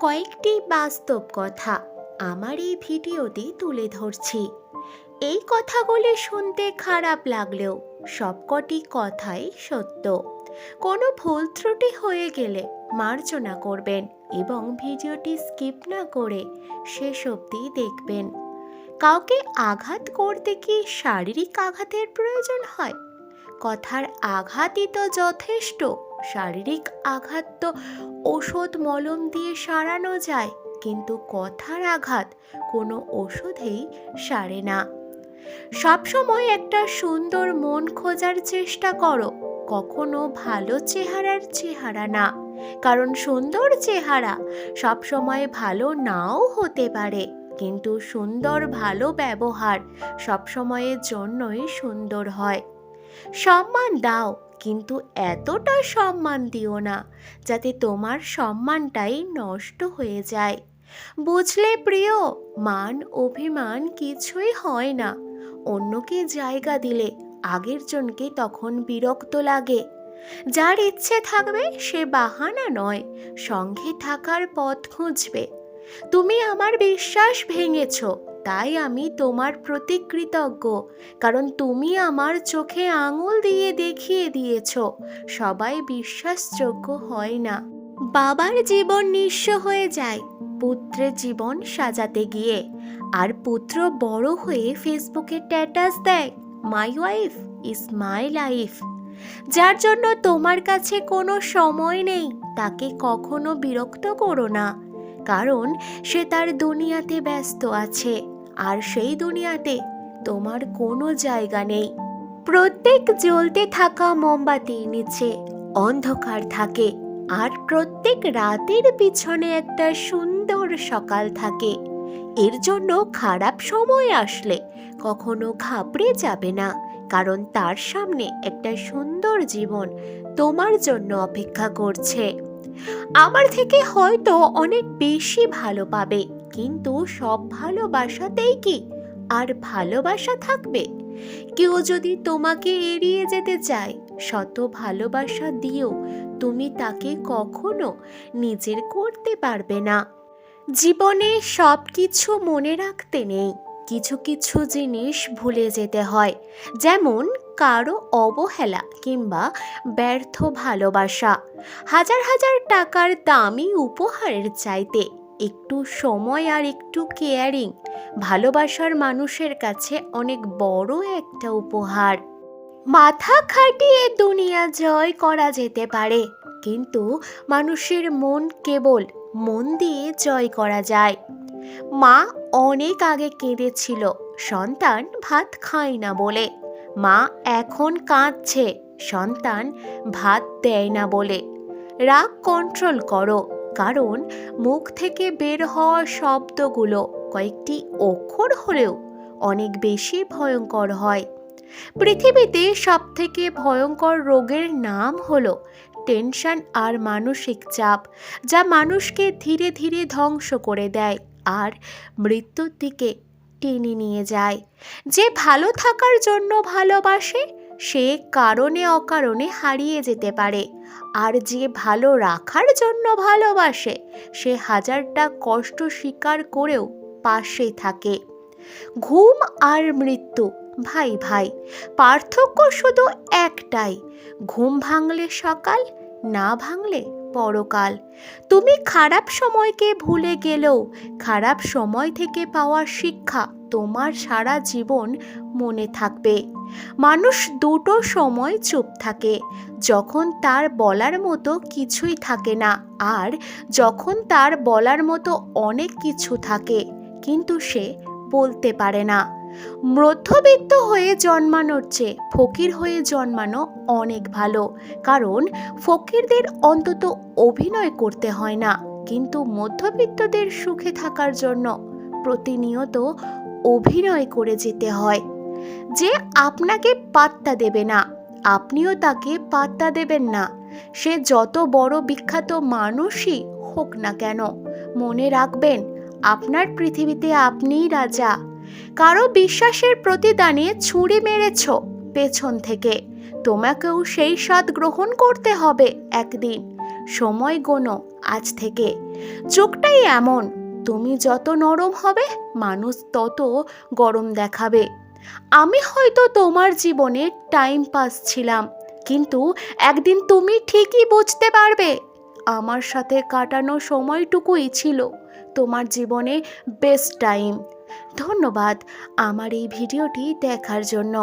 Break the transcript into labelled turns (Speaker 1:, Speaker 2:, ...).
Speaker 1: কয়েকটি বাস্তব কথা আমার এই ভিডিওতে তুলে ধরছি। এই কথাগুলি শুনতে খারাপ লাগলেও সবকটি কথাই সত্য। কোনো ভুল ত্রুটি হয়ে গেলে মার্জনা করবেন এবং ভিডিওটি স্কিপ না করে শেষ অবধি দেখবেন। কাউকে আঘাত করতে কি শারীরিক আঘাতের প্রয়োজন হয়? কথার আঘাতই তো যথেষ্ট। শারীরিক আঘাত তো ওষুধ মলম দিয়ে সারানো যায়, কিন্তু কথার আঘাত কোনো ওষুধেই সারে না। সবসময় একটা সুন্দর মন খোঁজার চেষ্টা করো, কখনো ভালো চেহারা না। কারণ সুন্দর চেহারা সবসময় ভালো নাও হতে পারে, কিন্তু সুন্দর ভালো ব্যবহার সবসময়ের জন্যই সুন্দর হয়। সম্মান দাও, কিন্তু এতটা সম্মান দিও না যাতে তোমার সম্মানটাই নষ্ট হয়ে যায়। বুঝলে প্রিয়, মান অভিমান কিছুই হয় না। অন্যকে জায়গা দিলে আগের জনকে তখন বিরক্ত লাগে। যার ইচ্ছে থাকবে সে বাহানা নয়, সঙ্গে থাকার পথ খুঁজবে। তুমি আমার বিশ্বাস ভেঙেছ, তাই আমি তোমার প্রতি কৃতজ্ঞ। কারণ তুমি আমার চোখে আঙুল দিয়ে দেখিয়ে দিয়েছ সবাই বিশ্বাসযোগ্য হয় না। বাবার জীবন নিঃস্ব হয়ে যায় পুত্রের জীবন সাজাতে গিয়ে, আর পুত্র বড় হয়ে ফেসবুকে স্ট্যাটাস দেয়, my wife is my life. যার জন্য তোমার কাছে কোনো সময় নেই তাকে কখনো বিরক্ত করো না, কারণ সে তার দুনিয়াতে ব্যস্ত আছে, আর সেই দুনিয়াতে তোমার কোনো জায়গা নেই। প্রত্যেক জ্বলতে থাকা মোমবাতির নিচে অন্ধকার থাকে, আর প্রত্যেক রাতের পিছনে একটা সুন্দর সকাল থাকে। এর জন্য খারাপ সময় আসলে কখনো ঘাবড়ে যাবে না, কারণ তার সামনে একটা সুন্দর জীবন তোমার জন্য অপেক্ষা করছে। আমার থেকে হয়তো অনেক বেশি ভালো পাবে, কিন্তু সব ভালোবাসাতেই কি আর ভালোবাসা থাকবে? কেউ যদি তোমাকে এড়িয়ে যেতে চায়, শত ভালোবাসা দিও তুমি তাকে কখনো নিজের করতে পারবে না। জীবনে সব কিছু মনে রাখতে নেই, কিছু কিছু জিনিস ভুলে যেতে হয়। যেমন কারো অবহেলা কিংবা ব্যর্থ ভালোবাসা। হাজার হাজার টাকার দামি উপহারের চাইতে একটু সময় আর একটু কেয়ারিং ভালোবাসার মানুষের কাছে অনেক বড় একটা উপহার। মাথা খাটিয়ে দুনিয়া জয় করা যেতে পারে, কিন্তু মানুষের মন কেবল মন দিয়ে জয় করা যায়। মা অনেক আগে কেঁদেছিল সন্তান ভাত খায় না বলে। মা এখন কাঁদছে সন্তান ভাত দেয় না বলে। রাগ কন্ট্রোল করো, কারণ মুখ থেকে বের হওয়া শব্দগুলো কয়েকটি অক্ষর হলেও অনেক বেশি ভয়ঙ্কর হয়। পৃথিবীতে সবথেকে ভয়ঙ্কর রোগের নাম হলো টেনশন আর মানসিক চাপ, যা মানুষকে ধীরে ধীরে ধ্বংস করে দেয় আর মৃত্যুর দিকে টেনে নিয়ে যায়। যে ভালো থাকার জন্য ভালোবাসে সে কারণে অকারণে হারিয়ে যেতে পারে, আর যে ভালো রাখার জন্য ভালোবাসে সে হাজারটা কষ্ট স্বীকার করেও পাশে থাকে। ঘুম আর মৃত্যু ভাই ভাই, পার্থক্য শুধু একটাই, ঘুম ভাঙলে সকাল, না ভাঙলে পরকাল। তুমি খারাপ সময়কে ভুলে গেলেও খারাপ সময় থেকে পাওয়া শিক্ষা তোমার সারা জীবন মনে থাকবে। মানুষ দুটো সময় চুপ থাকে, যখন তার বলার মতো কিছুই থাকে না, আর যখন তার বলার মতো অনেক কিছু থাকে কিন্তু সে বলতে পারে না। মধ্যবিত্ত হয়ে জন্মানোর চেয়ে ফকির হয়ে জন্মানো অনেক ভালো, কারণ ফকিরদের অন্তত অভিনয় করতে হয় না, কিন্তু মধ্যবিত্তদের সুখে থাকার জন্য প্রতিনিয়ত অভিনয় করে যেতে হয়। যে আপনাকে পাত্তা দেবে না, আপনিও তাকে পাত্তা দেবেন না। সে যত বড় বিখ্যাত মানুষই হোক না কেন, মনে রাখবেন আপনার পৃথিবীতে আপনিই রাজা। কারো বিশ্বাসের প্রতিদানে ছুরি মেরেছ পেছন থেকে, তোমাকেও সেই স্বাদ গ্রহণ করতে হবে একদিন। সময় গোনো আজ থেকে, যুগটাই এমন, তুমি যত নরম হবে মানুষ তত গরম দেখাবে। আমি হয়তো তোমার জীবনে টাইম পাস ছিলাম, কিন্তু একদিন তুমি ঠিকই বুঝতে পারবে আমার সাথে কাটানো সময়টুকুই ছিল তোমার জীবনে বেস্ট টাইম। ধন্যবাদ আমার এই ভিডিওটি দেখার জন্য।